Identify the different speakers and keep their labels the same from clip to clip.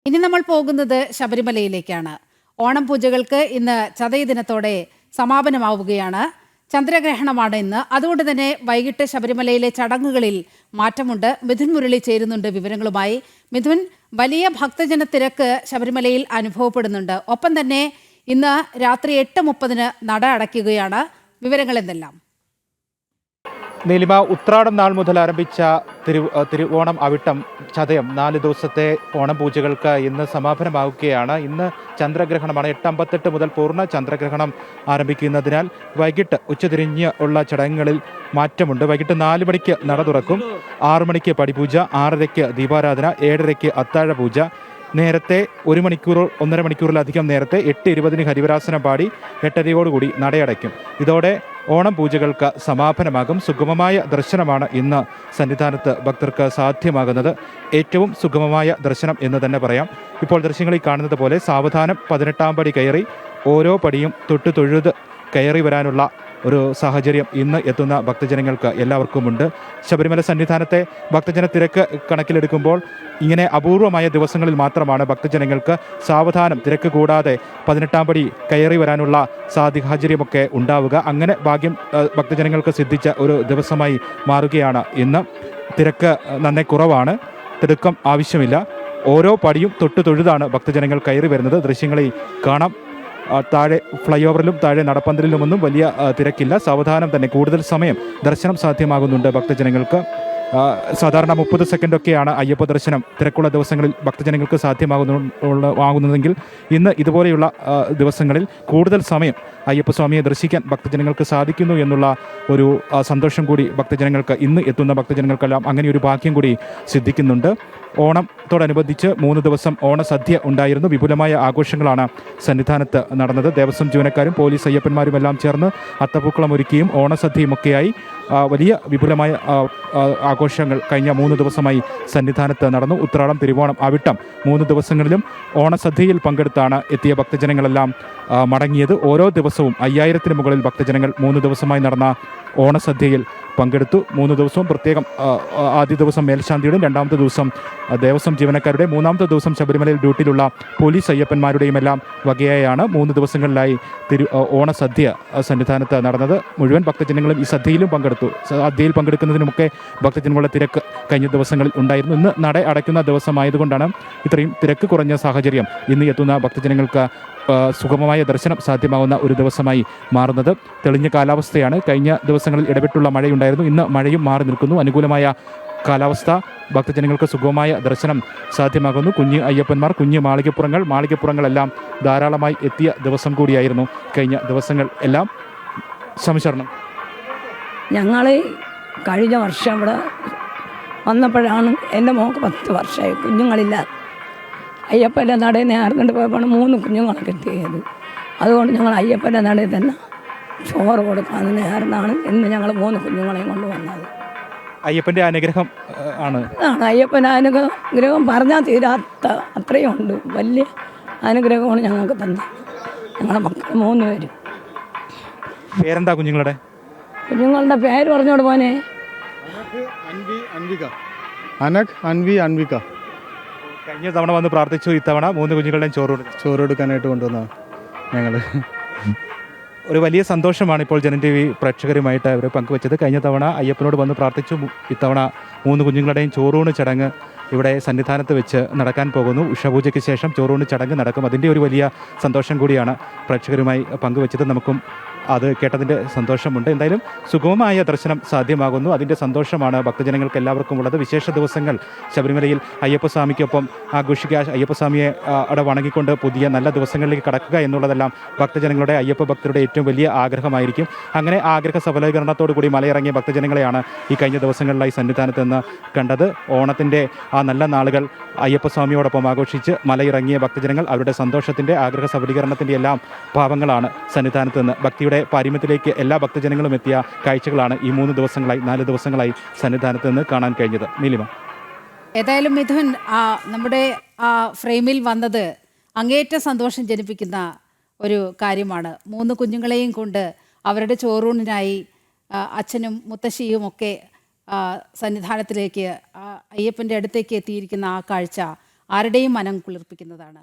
Speaker 1: ഇനി നമ്മൾ പോകുന്നത് ശബരിമലയിലേക്കാണ്. ഓണം പൂജകൾക്ക് ഇന്ന് ചതയ ദിനത്തോടെ സമാപനമാവുകയാണ്. ചന്ദ്രഗ്രഹണമാണ് ഇന്ന്. അതുകൊണ്ട് തന്നെ വൈകിട്ട് ശബരിമലയിലെ ചടങ്ങുകളിൽ മാറ്റമുണ്ട്. മിഥുൻ മുരളി ചേരുന്നുണ്ട് വിവരങ്ങളുമായി. മിഥുൻ, വലിയ ഭക്തജന തിരക്ക് ശബരിമലയിൽ അനുഭവപ്പെടുന്നുണ്ട്. ഒപ്പം തന്നെ ഇന്ന് രാത്രി 8:30 നട അടയ്ക്കുകയാണ്. വിവരങ്ങൾ എന്തെല്ലാം?
Speaker 2: നീലിമ, ഉത്രാടം നാൾ മുതൽ ആരംഭിച്ച തിരുവോണം അവിട്ടം ചതയം 4 ദിവസത്തെ ഓണം പൂജകൾക്ക് ഇന്ന് സമാപനമാവുകയാണ്. ഇന്ന് ചന്ദ്രഗ്രഹണമാണ്. 8:58 മുതൽ പൂർണ്ണ ചന്ദ്രഗ്രഹണം ആരംഭിക്കുന്നതിനാൽ വൈകിട്ട് ഉച്ചതിരിഞ്ഞ് ഉള്ള ചടങ്ങുകളിൽ മാറ്റമുണ്ട്. വൈകിട്ട് 4 മണിക്ക് നട തുറക്കും, 6 മണിക്ക് പടിപൂജ, 6:30-ക്ക് ദീപാരാധന, 7:30-ക്ക് അത്താഴ പൂജ. നേരത്തെ 1 മണിക്കൂർ 1.5 മണിക്കൂറിലധികം നേരത്തെ 8:20-ന് ഹരിവരാസനം പാടി 8:30-യോടുകൂടി നടയടയ്ക്കും. ഇതോടെ ഓണം പൂജകൾക്ക് സമാപനമാകും. സുഗമമായ ദർശനമാണ് ഇന്ന് സന്നിധാനത്ത് ഭക്തർക്ക് സാധ്യമാകുന്നത്. ഏറ്റവും സുഗമമായ ദർശനം എന്ന് തന്നെ പറയാം. ഇപ്പോൾ ദൃശ്യങ്ങളിൽ കാണുന്നത് പോലെ സാവധാനം 18-ാം പടി കയറി ഓരോ പടിയും തൊട്ട് തൊഴുത് കയറി വരാനുള്ള ഒരു സാഹചര്യം ഇന്ന് എത്തുന്ന ഭക്തജനങ്ങൾക്ക് എല്ലാവർക്കുമുണ്ട്. ശബരിമല സന്നിധാനത്തെ ഭക്തജന തിരക്ക് കണക്കിലെടുക്കുമ്പോൾ ഇങ്ങനെ അപൂർവമായ ദിവസങ്ങളിൽ മാത്രമാണ് ഭക്തജനങ്ങൾക്ക് സാവധാനം തിരക്ക് കൂടാതെ 18-ാം പടി കയറി വരാനുള്ള സാഹചര്യമൊക്കെ ഉണ്ടാവുക. അങ്ങനെ ഭാഗ്യം ഭക്തജനങ്ങൾക്ക് സിദ്ധിച്ച ഒരു ദിവസമായി മാറുകയാണ് ഇന്ന്. തിരക്ക് നന്നേ കുറവാണ്, തിടുക്കം ആവശ്യമില്ല. ഓരോ പടിയും തൊട്ട് തൊഴുതാണ് ഭക്തജനങ്ങൾ കയറി വരുന്നത്. ദൃശ്യങ്ങളിൽ കാണാം. താഴെ ഫ്ലൈ ഓവറിലും താഴെ നടപ്പന്തലിലുമൊന്നും വലിയ തിരക്കില്ല. സാവധാനം തന്നെ കൂടുതൽ സമയം ദർശനം സാധ്യമാകുന്നുണ്ട് ഭക്തജനങ്ങൾക്ക്. സാധാരണ 30 സെക്കൻഡൊക്കെയാണ് അയ്യപ്പ ദർശനം തിരക്കുള്ള ദിവസങ്ങളിൽ ഭക്തജനങ്ങൾക്ക് സാധ്യമാകുന്നതെങ്കിൽ ഇന്ന് ഇതുപോലെയുള്ള ദിവസങ്ങളിൽ കൂടുതൽ സമയം അയ്യപ്പസ്വാമിയെ ദർശിക്കാൻ ഭക്തജനങ്ങൾക്ക് സാധിക്കുന്നു എന്നുള്ള ഒരു സന്തോഷം കൂടി ഭക്തജനങ്ങൾക്ക്, ഇന്ന് എത്തുന്ന ഭക്തജനങ്ങൾക്കെല്ലാം അങ്ങനെ ഒരു ഭാഗ്യം കൂടി സിദ്ധിക്കുന്നുണ്ട്. ഓണത്തോടനുബന്ധിച്ച് 3 ദിവസം ഓണസദ്യ ഉണ്ടായിരുന്നു. വിപുലമായ ആഘോഷങ്ങളാണ് സന്നിധാനത്ത് നടന്നത്. ദേവസ്വം ജീവനക്കാരും പോലീസ് അയ്യപ്പന്മാരും എല്ലാം ചേർന്ന് അത്തപ്പൂക്കളം ഒരുക്കിയും ഓണസദ്യയുമൊക്കെയായി വലിയ വിപുലമായ ആഘോഷങ്ങൾ കഴിഞ്ഞ 3 ദിവസമായി സന്നിധാനത്ത് നടന്നു. ഉത്രാടം, തിരുവോണം, അവിട്ടം 3 ദിവസങ്ങളിലും ഓണസദ്യയിൽ പങ്കെടുത്താണ് എത്തിയ ഭക്തജനങ്ങളെല്ലാം മടങ്ങിയത്. ഓരോ ദിവസവും 5000-ന് മുകളിൽ ഭക്തജനങ്ങൾ 3 ദിവസമായി നടന്ന ഓണസദ്യയിൽ പങ്കെടുത്തു. 3 ദിവസവും പ്രത്യേകം ആദ്യ ദിവസം മേൽശാന്തിയുടെയും 2ാമത്തെ ദിവസം ദേവസ്വം ജീവനക്കാരുടെ, 3ാമത്തെ ദിവസം ശബരിമലയിൽ ഡ്യൂട്ടിയിലുള്ള പോലീസ് അയ്യപ്പന്മാരുടെയും എല്ലാം വകയായാണ് 3 ദിവസങ്ങളിലായി ഓണസദ്യ സന്നിധാനത്ത് നടന്നത്. മുഴുവൻ ഭക്തജനങ്ങളും ഈ സദ്യയിലും പങ്കെടുത്തു. സദ്യയിൽ പങ്കെടുക്കുന്നതിനുമൊക്കെ ഭക്തജനങ്ങളുടെ തിരക്ക് കഴിഞ്ഞ ദിവസങ്ങളിൽ ഉണ്ടായിരുന്നു. ഇന്ന് നട അടയ്ക്കുന്ന ദിവസമായതുകൊണ്ടാണ് ഇത്രയും തിരക്ക് കുറഞ്ഞ സാഹചര്യം ഇന്ന് എത്തുന്ന ഭക്തജനങ്ങൾക്ക് സുഗമമായ ദർശനം സാധ്യമാകുന്ന ഒരു ദിവസമായി മാറുന്നത്. തെളിഞ്ഞ കാലാവസ്ഥയാണ്. കഴിഞ്ഞ ദിവസങ്ങളിൽ ഇടവിട്ടുള്ള മഴയുണ്ടായിരുന്നു. ഇന്ന് മഴയും മാറി നിൽക്കുന്നു. അനുകൂലമായ കാലാവസ്ഥ ഭക്തജനങ്ങൾക്ക് സുഗമമായ ദർശനം സാധ്യമാകുന്നു. കുഞ്ഞ് അയ്യപ്പന്മാർ, കുഞ്ഞ് മാളികപ്പുറങ്ങളെല്ലാം ധാരാളമായി എത്തിയ ദിവസം കൂടിയായിരുന്നു കഴിഞ്ഞ ദിവസങ്ങൾ എല്ലാം. ശമിശരണം,
Speaker 3: ഞങ്ങൾ കഴിഞ്ഞ വർഷം ഇവിടെ വന്നപ്പോഴാണ് എൻ്റെ മോൾക്ക് 10 വർഷമായി കുഞ്ഞുങ്ങളില്ല. അയ്യപ്പൻ്റെ നടയിൽ നേർന്നുകൊണ്ട് പോയപ്പോൾ 3 കുഞ്ഞുങ്ങളെ കിട്ടിയത്. അതുകൊണ്ട് ഞങ്ങൾ അയ്യപ്പൻ്റെ നടയിൽ തന്നെ ചോറ് കൊടുക്കാമെന്ന് നേർന്നാണ് ഇന്ന് ഞങ്ങൾ 3 കുഞ്ഞുങ്ങളെയും കൊണ്ട് വന്നത്.
Speaker 2: അയ്യപ്പൻ്റെ അനുഗ്രഹം ആണ്.
Speaker 3: അയ്യപ്പൻ്റെ അനുഗ്രഹം പറഞ്ഞാൽ തീരാത്ത അത്രയും ഉണ്ട്. വലിയ അനുഗ്രഹമാണ് ഞങ്ങൾക്ക് തന്നത്. ഞങ്ങളുടെ മക്കൾ 3 പേരും.
Speaker 2: പേരെന്താ കുഞ്ഞുങ്ങളുടെ?
Speaker 3: കുഞ്ഞുങ്ങളുടെ പേര് പറഞ്ഞോട് പോനെ.
Speaker 4: അനക്, അൻവി, അൻവിക.
Speaker 2: കഴിഞ്ഞ തവണ വന്ന് പ്രാർത്ഥിച്ചു. ഇത്തവണ 3 കുഞ്ഞുങ്ങളുടെയും
Speaker 4: ചോറ് കൊടുക്കാനായിട്ട് കൊണ്ടുവന്ന ഞങ്ങൾ.
Speaker 2: ഒരു വലിയ സന്തോഷമാണ് ഇപ്പോൾ ജനം TV പ്രേക്ഷകരുമായിട്ട് അവർ പങ്കുവച്ചത്. കഴിഞ്ഞ തവണ അയ്യപ്പനോട് വന്ന് പ്രാർത്ഥിച്ചു. ഇത്തവണ 3 കുഞ്ഞുങ്ങളുടെയും ചോറൂണ് ചടങ്ങ് ഇവിടെ സന്നിധാനത്ത് വെച്ച് നടക്കാൻ പോകുന്നു. ഉഷപൂജയ്ക്ക് ശേഷം ചോറൂണ് ചടങ്ങ് നടക്കും. അതിൻ്റെ ഒരു വലിയ സന്തോഷം കൂടിയാണ് പ്രേക്ഷകരുമായി പങ്കുവച്ചത്. നമുക്കും അത് കേട്ടതിൻ്റെ സന്തോഷമുണ്ട്. എന്തായാലും സുഗമമായ ദർശനം സാധ്യമാകുന്നു. അതിൻ്റെ സന്തോഷമാണ് ഭക്തജനങ്ങൾക്ക് എല്ലാവർക്കും ഉള്ളത്. വിശേഷ ദിവസങ്ങൾ ശബരിമലയിൽ അയ്യപ്പസ്വാമിക്കൊപ്പം ആഘോഷിക്കുക, അയ്യപ്പസ്വാമിയെ അവിടെ വണങ്ങിക്കൊണ്ട് പുതിയ നല്ല ദിവസങ്ങളിലേക്ക് കടക്കുക എന്നുള്ളതെല്ലാം ഭക്തജനങ്ങളുടെ, അയ്യപ്പ ഭക്തരുടെ ഏറ്റവും വലിയ ആഗ്രഹമായിരിക്കും. അങ്ങനെ ആഗ്രഹ സഫലീകരണത്തോടു കൂടി മലയിറങ്ങിയ ഭക്തജനങ്ങളെയാണ് ഈ കഴിഞ്ഞ ദിവസങ്ങളിലായി സന്നിധാനത്ത് നിന്ന് കണ്ടത്. ഓണത്തിൻ്റെ ആ നല്ല നാളുകൾ അയ്യപ്പസ്വാമിയോടൊപ്പം ആഘോഷിച്ച് മലയിറങ്ങിയ ഭക്തജനങ്ങൾ അവരുടെ സന്തോഷത്തിൻ്റെ, ആഗ്രഹ സഫലീകരണത്തിൻ്റെ എല്ലാം ഭാവങ്ങളാണ് സന്നിധാനത്ത് നിന്ന് ഭക്തിയുടെ പാരമ്യത്തിലേക്ക് എല്ലാ ഭക്തജനങ്ങളും എത്തിയ കാഴ്ചകളാണ് ഈ 3 ദിവസങ്ങളായി 4 ദിവസങ്ങളായി സന്നിധാനത്ത് നിന്ന് കാണാൻ കഴിഞ്ഞത്. നീലിമ,
Speaker 1: ഏതായാലും മിഥുൻ, നമ്മുടെ ഫ്രെയിമിൽ വന്നത് അങ്ങേറ്റ സന്തോഷം ജനിപ്പിക്കുന്ന ഒരു കാര്യമാണ്. 3 കുഞ്ഞുങ്ങളെയും കൊണ്ട് അവരുടെ ചോറൂണിനായി അച്ഛനും മുത്തശ്ശിയും ഒക്കെ സന്നിധാനത്തിലേക്ക്, അയ്യപ്പൻ്റെ അടുത്തേക്ക് എത്തിയിരിക്കുന്ന ആ കാഴ്ച ആരുടെയും മനം കുളിർപ്പിക്കുന്നതാണ്.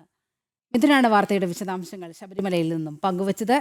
Speaker 1: ഇതിനാണ് വാർത്തയുടെ വിശദാംശങ്ങൾ ശബരിമലയിൽ നിന്നും പങ്കുവച്ചത്.